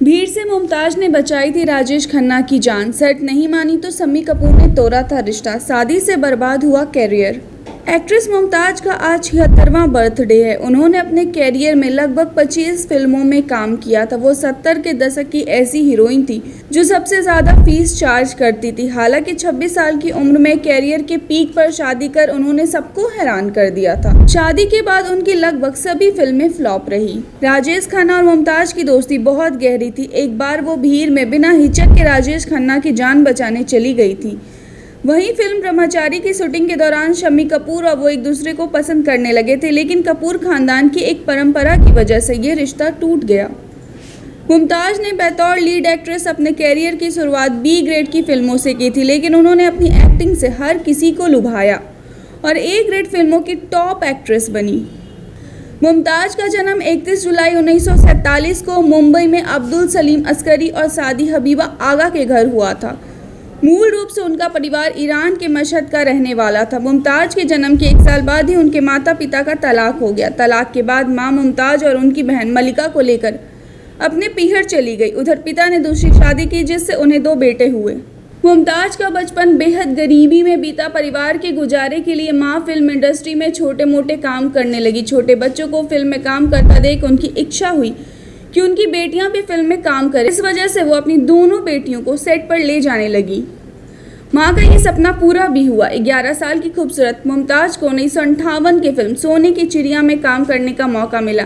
भीड़ से मुमताज ने बचाई थी राजेश खन्ना की जान। सेट नहीं मानी तो शम्मी कपूर ने तोड़ा था रिश्ता। शादी से बर्बाद हुआ कैरियर। एक्ट्रेस मुमताज का आज 76वां बर्थडे है। उन्होंने अपने कैरियर में लगभग 25 फिल्मों में काम किया था। वो 70 के दशक की ऐसी हीरोइन थी जो सबसे ज्यादा फीस चार्ज करती थी। हालांकि 26 साल की उम्र में कैरियर के पीक पर शादी कर उन्होंने सबको हैरान कर दिया था। शादी के बाद उनकी लगभग सभी फिल्में फ्लॉप रही। राजेश खन्ना और मुमताज की दोस्ती बहुत गहरी थी। एक बार वो भीड़ में बिना हिचक के राजेश खन्ना की जान बचाने चली गई थी। वहीं फिल्म ब्रह्मचारी की शूटिंग के दौरान शम्मी कपूर और वो एक दूसरे को पसंद करने लगे थे, लेकिन कपूर खानदान की एक परंपरा की वजह से ये रिश्ता टूट गया। मुमताज ने बतौर लीड एक्ट्रेस अपने कैरियर की शुरुआत बी ग्रेड की फिल्मों से की थी, लेकिन उन्होंने अपनी एक्टिंग से हर किसी को लुभाया और ए ग्रेड फिल्मों की टॉप एक्ट्रेस बनी। मुमताज का जन्म 31 जुलाई 1947 को मुंबई में अब्दुल सलीम अस्करी और सादी हबीबा आगा के घर हुआ था। मूल रूप से उनका परिवार ईरान के मशहद का रहने वाला था। मुमताज के जन्म के 1 साल बाद ही उनके माता पिता का तलाक हो गया। तलाक के बाद मां मुमताज और उनकी बहन मलिका को लेकर अपने पीहर चली गई। उधर पिता ने दूसरी शादी की, जिससे उन्हें 2 बेटे हुए। मुमताज का बचपन बेहद गरीबी में बीता। परिवार के गुजारे के लिए मां फिल्म इंडस्ट्री में छोटे मोटे काम करने लगी। छोटे बच्चों को फिल्म में काम करता देख उनकी इच्छा हुई कि उनकी बेटियां भी फिल्म में काम करें। इस वजह से वो अपनी दोनों बेटियों को सेट पर ले जाने लगी। मां का ये सपना पूरा भी हुआ। 11 साल की खूबसूरत मुमताज को 1958 की फिल्म सोने की चिड़िया में काम करने का मौका मिला।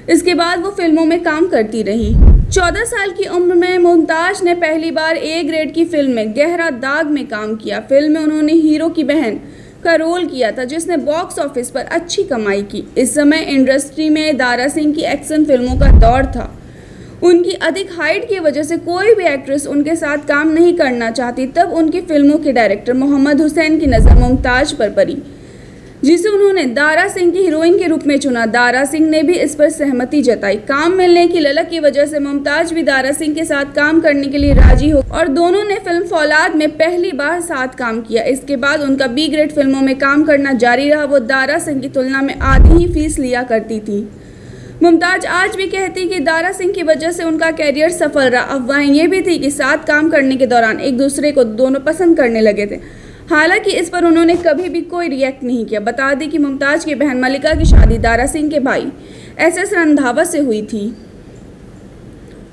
इसके बाद वो फिल्मों में काम करती रही। 14 साल की उम्र में मुमताज ने पहली बार ए ग्रेड की फिल्म में गहरा दाग में काम किया। फिल्म में उन्होंने हीरो की बहन का रोल किया था, जिसने बॉक्स ऑफिस पर अच्छी कमाई की। इस समय इंडस्ट्री में दारा सिंह की एक्शन फिल्मों का दौर था। उनकी अधिक हाइट की वजह से कोई भी एक्ट्रेस उनके साथ काम नहीं करना चाहती। तब उनकी फिल्मों के डायरेक्टर मोहम्मद हुसैन की नज़र मुमताज पर पड़ी, जिसे उन्होंने दारा सिंह की हीरोइन के रूप में चुना। दारा सिंह ने भी इस पर सहमति जताई। काम मिलने की ललक की वजह से मुमताज भी दारा सिंह के साथ काम करने के लिए राजी हो और दोनों ने फिल्म फौलाद में पहली बार साथ काम किया। इसके बाद उनका बी ग्रेड फिल्मों में काम करना जारी रहा। वो दारा सिंह की तुलना में आधी ही फीस लिया करती थी। मुमताज आज भी कहती कि दारा सिंह की वजह से उनका कैरियर सफल रहा। अफवाहें ये भी थी कि साथ काम करने के दौरान एक दूसरे को दोनों पसंद करने लगे थे। हालांकि इस पर उन्होंने कभी भी कोई रिएक्ट नहीं किया। बता दें कि मुमताज की बहन मलिका की शादी दारा सिंह के भाई SS रंधावा से हुई थी।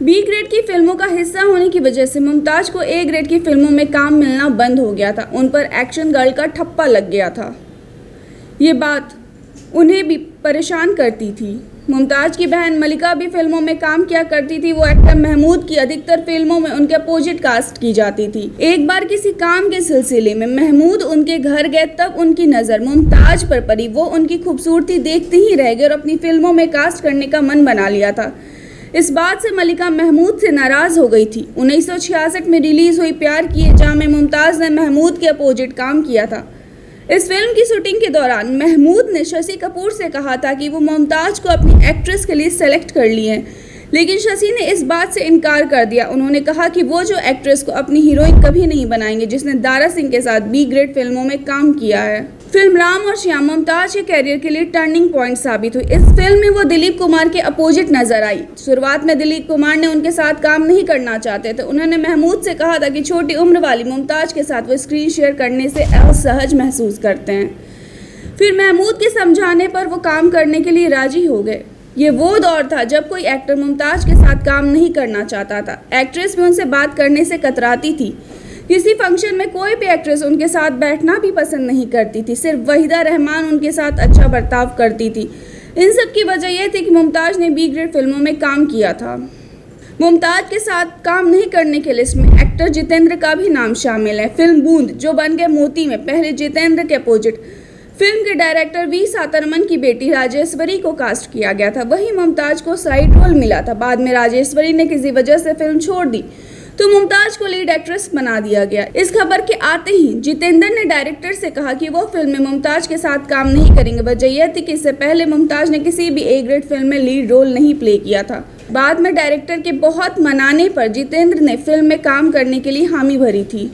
बी ग्रेड की फिल्मों का हिस्सा होने की वजह से मुमताज को ए ग्रेड की फिल्मों में काम मिलना बंद हो गया था। उन पर एक्शन गर्ल का ठप्पा लग गया था। ये बात उन्हें भी परेशान करती थी। मुमताज की बहन मलिका भी फिल्मों में काम किया करती थी। वो एक्टर महमूद की अधिकतर फिल्मों में उनके अपोजिट कास्ट की जाती थी। एक बार किसी काम के सिलसिले में महमूद उनके घर गए, तब उनकी नज़र मुमताज पर पड़ी। वो उनकी खूबसूरती देखते ही रह गए और अपनी फिल्मों में कास्ट करने का मन बना लिया था। इस बात से मलिका महमूद से नाराज़ हो गई थी। 1966 में रिलीज़ हुई प्यार किए जा में मुमताज़ ने महमूद के अपोजिट काम किया था। इस फिल्म की शूटिंग के दौरान महमूद ने शशि कपूर से कहा था कि वो मुमताज को अपनी एक्ट्रेस के लिए सेलेक्ट कर लिए हैं, लेकिन शशि ने इस बात से इनकार कर दिया। उन्होंने कहा कि वो जो एक्ट्रेस को अपनी हीरोइन कभी नहीं बनाएंगे जिसने दारा सिंह के साथ बी ग्रेड फिल्मों में काम किया है। फिल्म राम और श्याम मुमताज के कैरियर के लिए टर्निंग पॉइंट साबित हुई। इस फिल्म में वो दिलीप कुमार के अपोजिट नजर आई। शुरुआत में दिलीप कुमार ने उनके साथ काम नहीं करना चाहते थे। उन्होंने महमूद से कहा था कि छोटी उम्र वाली मुमताज के साथ वो स्क्रीन शेयर करने से असहज महसूस करते हैं। फिर महमूद के समझाने पर वो काम करने के लिए राजी हो गए। ये वो दौर था जब कोई एक्टर मुमताज के साथ काम नहीं करना चाहता था। एक्ट्रेस भी उनसे बात करने से कतराती थी। किसी फंक्शन में कोई भी एक्ट्रेस उनके साथ बैठना भी पसंद नहीं करती थी। सिर्फ वहीदा रहमान उनके साथ अच्छा बर्ताव करती थी। इन सब की वजह यह थी कि मुमताज ने बी ग्रेड फिल्मों में काम किया था। मुमताज के साथ काम नहीं करने की लिस्ट में एक्टर जितेंद्र का भी नाम शामिल है। फिल्म बूंद जो बन गए मोती में पहले जितेंद्र के अपोजिट फिल्म के डायरेक्टर वी सातरमन की बेटी राजेश्वरी को कास्ट किया गया था। वहीं मुमताज को साइड रोल मिला था। बाद में राजेश्वरी ने किसी वजह से फिल्म छोड़ दी तो मुमताज को लीड एक्ट्रेस बना दिया गया। इस खबर के आते ही जितेंद्र ने डायरेक्टर से कहा कि वो फिल्म में मुमताज के साथ काम नहीं करेंगे। वजह यह थी कि इससे पहले मुमताज ने किसी भी ए ग्रेड फिल्म में लीड रोल नहीं प्ले किया था। बाद में डायरेक्टर के बहुत मनाने पर जितेंद्र ने फिल्म में काम करने के लिए हामी भरी थी।